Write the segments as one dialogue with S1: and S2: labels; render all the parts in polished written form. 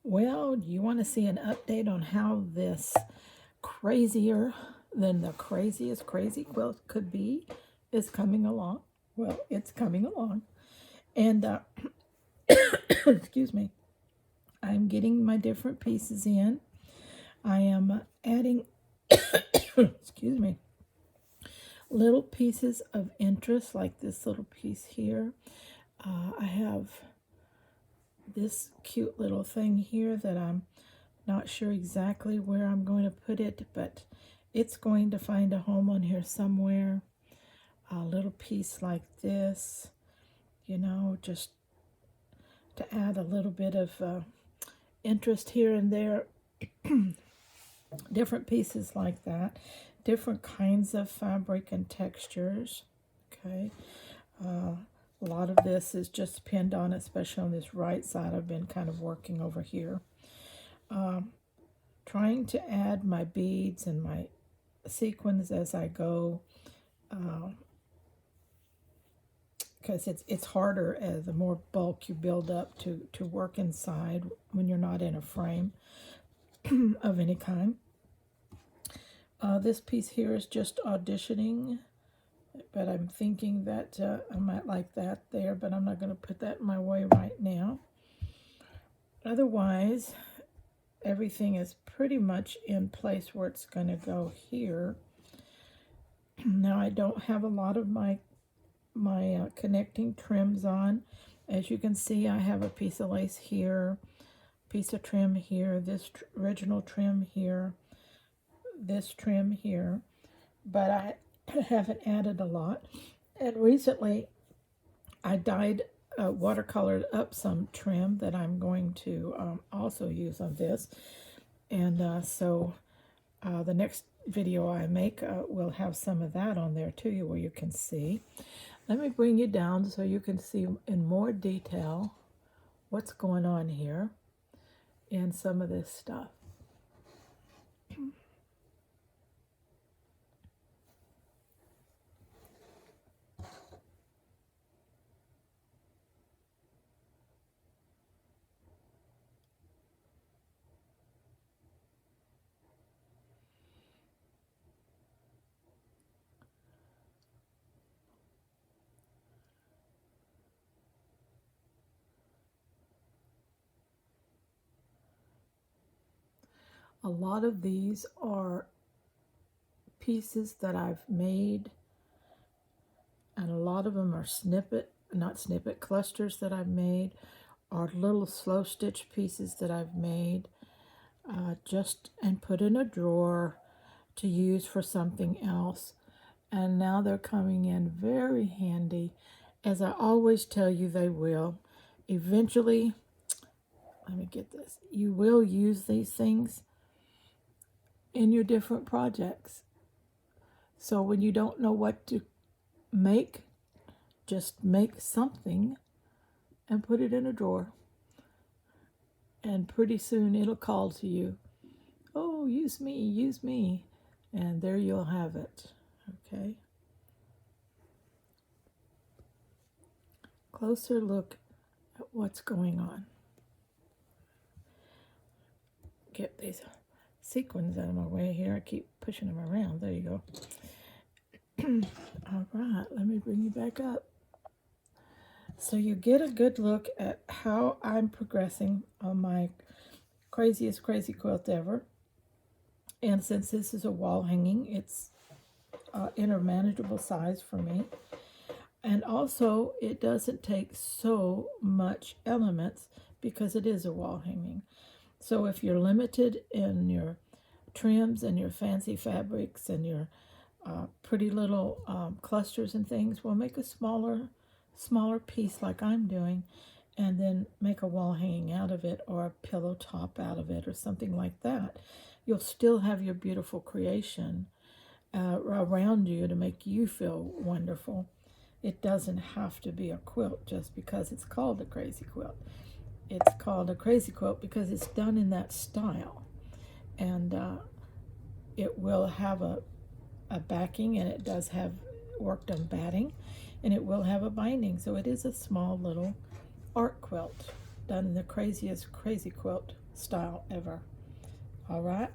S1: Well, you want to see an update on how this crazier than the craziest crazy quilt could be is coming along? Well, it's coming along. And, excuse me, I'm getting my different pieces in. I am adding, excuse me, little pieces of interest like this little piece here. I have this cute little thing here that I'm not sure exactly where I'm going to put it, but it's going to find a home on here somewhere. A little piece like this, just to add a little bit of interest here and there. Different pieces like that, different kinds of fabric and textures. Okay, a lot of this is just pinned on, especially on this right side. I've been kind of working over here, trying to add my beads and my sequins as I go, because it's harder as the more bulk you build up to work inside when you're not in a frame of any kind. This piece here is just auditioning, but I'm thinking that I might like that there, but I'm not going to put that in my way right now. Otherwise, everything is pretty much in place where it's going to go here. Now, I don't have a lot of my connecting trims on. As you can see, I have a piece of lace here, piece of trim here, this original trim here, this trim here, but I haven't added a lot. And recently I dyed watercolored up some trim that I'm going to also use on this. And so the next video I make will have some of that on there too, where you can see. Let me bring you down so you can see in more detail what's going on here in some of this stuff. A lot of these are pieces that I've made, and a lot of them are clusters that I've made, or little slow stitch pieces that I've made just and put in a drawer to use for something else. And now they're coming in very handy, as I always tell you they will. Eventually, let me get this, you will use these things in your different projects. So when you don't know what to make, just make something and put it in a drawer. And pretty soon it'll call to you. Oh, use me, use me. And there you'll have it. Okay. Closer look at what's going on. Get these sequins out of my way here. I keep pushing them around. There you go. All right, let me bring you back up. So you get a good look at how I'm progressing on my craziest crazy quilt ever. And since this is a wall hanging, it's in a manageable size for me. And also, it doesn't take so much elements because it is a wall hanging. So if you're limited in your trims and your fancy fabrics and your pretty little clusters and things, we'll make a smaller piece like I'm doing, and then make a wall hanging out of it, or a pillow top out of it, or something like that. You'll still have your beautiful creation around you to make you feel wonderful. It doesn't have to be a quilt just because it's called a crazy quilt. It's called a crazy quilt because it's done in that style. And it will have a backing, and it does have worked on batting, and it will have a binding. So it is a small little art quilt done in the craziest crazy quilt style ever. All right.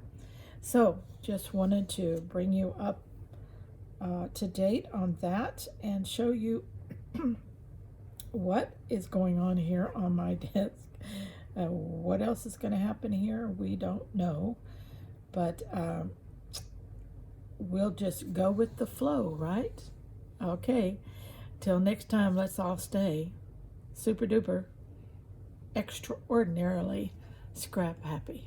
S1: So just wanted to bring you up to date on that and show you what is going on here on my desk. What else is going to happen here, we don't know, but we'll just go with the flow, right? Okay, till next time, let's all stay super duper extraordinarily scrap happy.